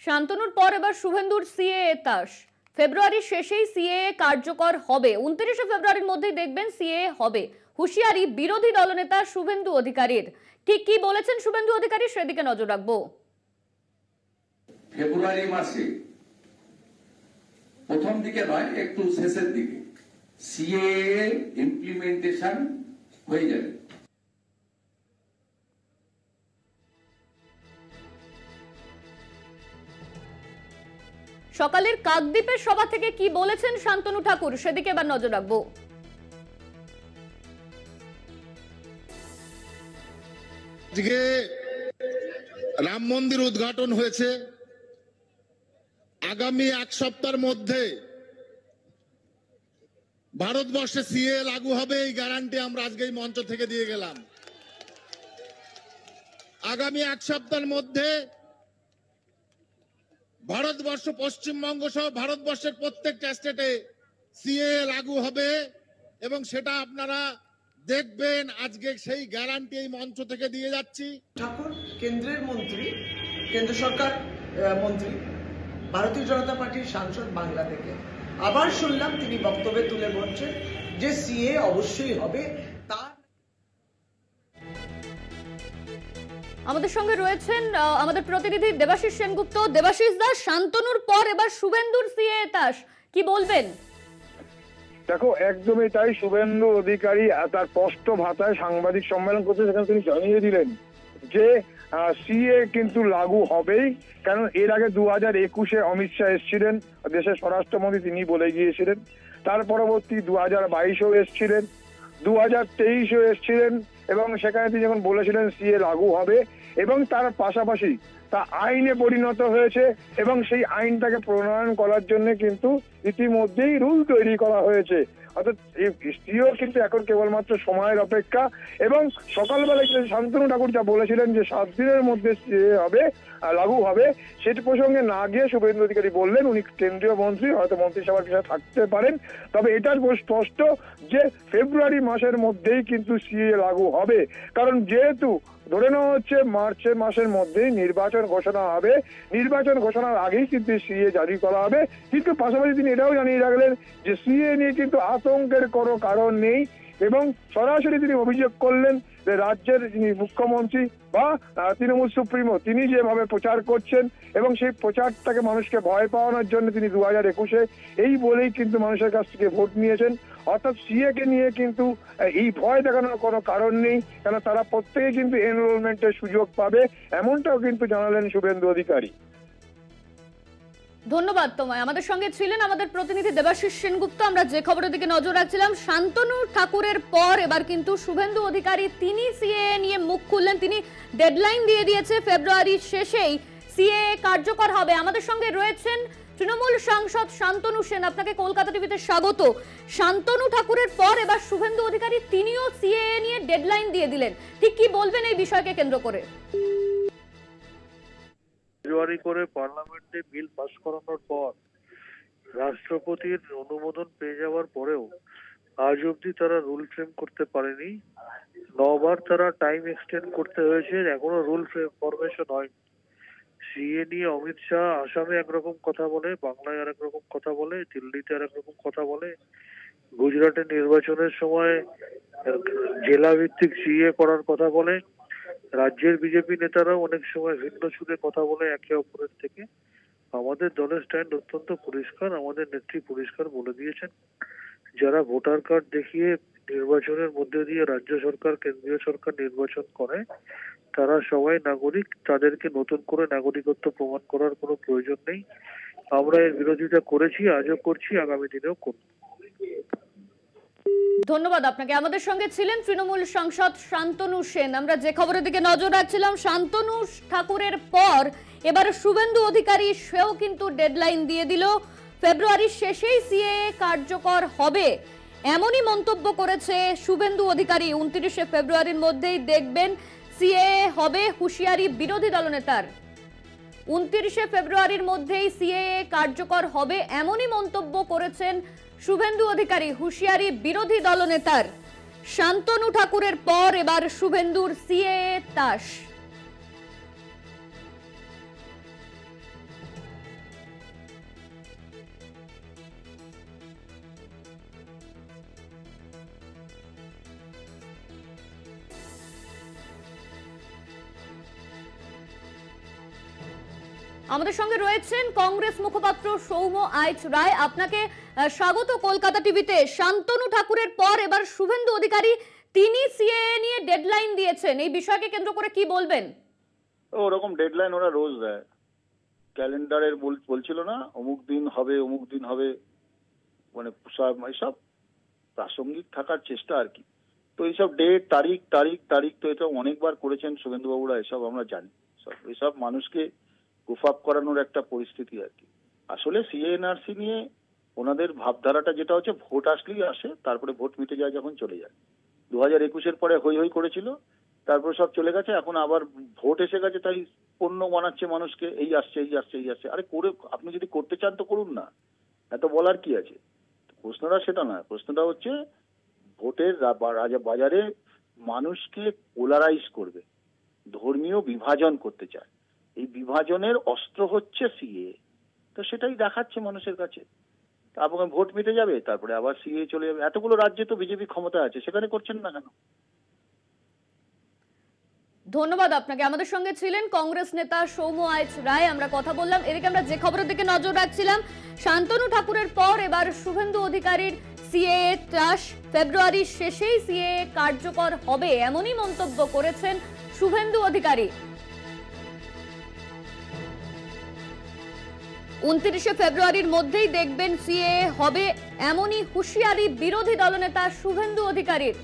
শান্তনুর পর এবার শুভেন্দুর সিএএ তাস। ফেব্রুয়ারির শেষেই সিএএ কার্যকর হবে। 29শে ফেব্রুয়ারির মধ্যেই দেখবেন সিএএ হবে। হুঁশিয়ারি বিরোধী দলনেতা শুভেন্দু অধিকারীর। ঠিক কি বলেছেন শুভেন্দু অধিকারী, সেদিকে নজর রাখবো। ফেব্রুয়ারি মাসে প্রথম দিকে নয়, একটু শেষের দিকে সিএএ ইমপ্লিমেন্টেশন হয়ে যাবে। সকালের কাকদ্বীপের সভা থেকে কি বলেছেন শান্তনু ঠাকুর, সেদিকে এবার নজর রাখবো। আজকে রাম মন্দির উদ্ঘাটন হয়েছে। আগামী এক সপ্তাহের মধ্যে ভারতবর্ষে সিএ লাগু হবে, এই গ্যারান্টি আমরা আজকে এই মঞ্চ থেকে দিয়ে গেলাম। আগামী এক সপ্তাহের মধ্যে ভারতবর্ষ, পশ্চিমবঙ্গ সহ ভারতবর্ষের প্রত্যেকটা স্টেটে সিএ লাগু হবে এবং সেটা আপনারা দেখবেন। আজকে সেই গ্যারান্টি এই মঞ্চ থেকে দিয়ে যাচ্ছি। ঠাকুর কেন্দ্রের মন্ত্রী, কেন্দ্র সরকার মন্ত্রী, ভারতীয় জনতা পার্টির সাংসদ বাংলা থেকে। আবার শুনলাম তিনি বক্তব্যে তুলে বলছেন যে সিএ অবশ্যই হবে। তার আমাদের সঙ্গে রয়েছেন আমাদের প্রতিনিধি দেবাশিস সেনগুপ্ত। দেবাশিস দা, শান্তনুর পর এবার শুভেন্দুর সিএএ তাস, কি বলবেন? দেখো, একদমই তাই। শুভেন্দু অধিকারী তার স্পষ্ট ভাষায় সাংবাদিক সম্মেলন করতে, সেখানে তিনি জানিয়ে দিলেন যে সিএ কিন্তু লাগু হবেই। কারণ এর আগে 2021-এ অমিত শাহ এসেছিলেন, দেশের স্বরাষ্ট্রমন্ত্রী, তিনি বলে গিয়েছিলেন। তার পরবর্তী 2022-এও এসেছিলেন, 2023-এও এসেছিলেন এবং সেখানে তিনি যখন বলেছিলেন সিএ লাগু হবে এবং তার পাশাপাশি তা আইনে পরিণত হয়েছে এবং সেই আইনটাকে প্রণয়ন করার জন্য কিন্তু ইতিমধ্যেই রুল তৈরি করা হয়েছে। অর্থাৎ সিও কিন্তু এখন কেবলমাত্র সময়ের অপেক্ষা। এবং সকালবেলায় শান্তনু ঠাকুর যা বলেছিলেন যে 7 দিনের মধ্যে হবে, লাগু হবে, সেটি প্রসঙ্গে না গিয়ে শুভেন্দু অধিকারী বললেন উনি কেন্দ্রীয় মন্ত্রী, হয়তো মন্ত্রিসভার বিষয়ে থাকতে পারেন, তবে এটা স্পষ্ট যে ফেব্রুয়ারি মাসের মধ্যেই কিন্তু সিএ লাগু হবে। কারণ যেহেতু ধরে নেওয়া হচ্ছে মার্চ মাসের মধ্যেই নির্বাচন ঘোষণা হবে, নির্বাচন ঘোষণার আগেই কিন্তু সিএ জারি করা হবে। কিন্তু পাশাপাশি তিনি এটাও জানিয়ে রাখলেন যে সিএ নিয়ে কিন্তু আতঙ্কের কোনো কারণ নেই এবং সরাসরি তিনি অভিযোগ করলেন যে রাজ্যের যিনি মুখ্যমন্ত্রী বা তৃণমূল সুপ্রিমো, তিনি যেভাবে প্রচার করছেন এবং সেই প্রচারটাকে মানুষকে ভয় পাওয়ানোর জন্য তিনি 2021-এ এই বলেই কিন্তু মানুষের কাছ থেকে ভোট নিয়েছেন। অর্থাৎ সিএ কে নিয়ে কিন্তু এই ভয় দেখানোর কোনো কারণ নেই, কেন তারা প্রত্যেকে কিন্তু এনরোলমেন্টের সুযোগ পাবে, এমনটাও কিন্তু জানালেন শুভেন্দু অধিকারী। ধন্যবাদ তোমায়। আমাদের সঙ্গে ছিলেন আমাদের প্রতিনিধি দেবাশিস সেনগুপ্ত। আমরা যে খবরের দিকে নজর রাখছিলাম, শান্তনু ঠাকুরের পর এবার কিন্তু শুভেন্দু অধিকারী তিনি সিএএ নিয়ে মুখ খুললেন। তিনি ডেডলাইন দিয়ে দিয়েছে, ফেব্রুয়ারির শেষেই সিএএ কার্যকর হবে। আমাদের সঙ্গে রয়েছেন তৃণমূল সাংসদ শান্তনু সেন। আপনাকে কলকাতা টিভিতে স্বাগত। শান্তনু ঠাকুরের পর এবার শুভেন্দু অধিকারী তিনিও সিএএ নিয়ে ডেডলাইন দিয়ে দিলেন। ঠিক কি বলবেন এই বিষয়কে কেন্দ্র করে? ফেব্রুয়ারি করে পার্লামেন্টে বিল পাস করানোর পর রাষ্ট্রপতির অনুমোদন পেয়ে যাওয়ার পরেও আজ অব্দি তারা রুল ফ্রেম করতে পারেনি। 9 বার তারা টাইম এক্সটেন্ড করতে হয়েছে, এখনো রুল ফরমেশন হয়নি। সিএ নিয়ে অমিত শাহ আসামে একরকম কথা বলে, বাংলায় আর একরকম কথা বলে, দিল্লিতে আর একরকম কথা বলে, গুজরাটে নির্বাচনের সময় জেলা ভিত্তিক সিএ করার কথা বলে, রাজ্যের বিজেপি নেতারাও অনেক সময় ভিন্ন সুরে কথা বলে একে অপরের থেকে। আমাদের দলের স্ট্যান্ড অত্যন্ত পরিষ্কার, আমাদের নেত্রী পরিষ্কার বলে দিয়েছেন, যারা ভোটার কার্ড দেখিয়ে নির্বাচনের মধ্যে দিয়ে রাজ্য সরকার, কেন্দ্রীয় সরকার নির্বাচন করে তারা সবাই নাগরিক, তাদেরকে নতুন করে নাগরিকত্ব প্রমাণ করার কোনো প্রয়োজন নেই। আমরা এর বিরোধিতা করেছি, আজও করছি, আগামী দিনেও করব। ধন্যবাদ আপনাকে। আমাদের সঙ্গে ছিলেন তৃণমূল সাংসদ শান্তনু সেন। আমরা যে খবরের দিকে নজর রাখছিলাম, শান্তনু ঠাকুরের পর এবার শুভেন্দু অধিকারী সেও কিন্তু ডেডলাইন দিয়ে দিল, ফেব্রুয়ারির শেষেই সিএএ কার্যকর হবে, এমনই মন্তব্য করেছে শুভেন্দু অধিকারী। 29শে ফেব্রুয়ারির মধ্যেই দেখবেন সিএএ হবে, হুঁশিয়ারি বিরোধী দলনেতার। 29শে ফেব্রুয়ারির মধ্যেই সিএএ কার্যকর হবে, এমনই মন্তব্য করেছেন শুভেন্দু অধিকারী, হুঁশিয়ারি বিরোধী দলনেতার। শান্তনু ঠাকুরের পর এবার শুভেন্দুর সিএএ তাস। আমাদের সঙ্গে রয়েছেন কংগ্রেস মুখপাত্র সৌম্য আইচ রায়। আপনাকে স্বাগত কলকাতা টিভিতে। শান্তনু ঠাকুরের পর এবার শুভেন্দু অধিকারী তিনি সিএএ নিয়ে ডেডলাইন দিয়েছেন, এই বিষয়কে কেন্দ্র করে কি বলবেন? ওরকম ডেডলাইন ওরা রোজ দেয়, ক্যালেন্ডারের বলছিল না অমুক দিন হবে অমুক দিন হবে, মানে এইসব প্রাসঙ্গিক থাকার চেষ্টা আর কি। তো এইসব ডেট তারিখ তারিখ তারিখ তো এটা অনেকবার করেছেন শুভেন্দু বাবুরা, এসব আমরা জানি। এইসব মানুষকে গুফাপ করানোর একটা পরিস্থিতি আর কি। আসলে সিএনআরসি নিয়ে ওনাদের ভাবধারাটা যেটা হচ্ছে ভোট আসলেই আসে, তারপরে ভোট মিটে যায় যখন চলে যায়। 2021-এর পরে হই হই করেছিল, তারপর সব চলে গেছে, এখন আবার ভোট এসে গেছে তাই পণ্য বানাচ্ছে মানুষকে, এই আসছে এই আসছে এই আসছে। আরে করে আপনি যদি করতে চান তো করুন না, এত বলার কি আছে? প্রশ্নটা সেটা না, প্রশ্নটা হচ্ছে ভোটের বাজারে মানুষকে পোলারাইজ করবে, ধর্মীয় বিভাজন করতে চায়। এই বিভাজনের অস্ত্র হচ্ছে সিএ, তো সেটাই দেখাচ্ছে মানুষের কাছে। তারপরে ভোট মিটে যাবে, তারপরে আবার সিএ চলে যাবে। এতগুলো রাজ্যে তো বিজেপি ক্ষমতা আছে, সেখানে করছেন না কেন? ধন্যবাদ আপনাকে। আমাদের সঙ্গে ছিলেন কংগ্রেস নেতা সৌম্য আইচ রায়। আমরা কথা বললাম। এদিকে আমরা যে খবরের দিকে নজর রাখছিলাম, শান্তনু ঠাকুরের পর এবার শুভেন্দু অধিকারীর সিএএ ত্রাস। ফেব্রুয়ারির শেষেই সিএএ কার্যকর হবে, এমনই মন্তব্য করেছেন শুভেন্দু অধিকারী। 29শে ফেব্রুয়ারির মধ্যেই দেখবেন সিএএ হবে, এমনই হুঁশিয়ারি বিরোধী দলনেতা শুভেন্দু অধিকারীর।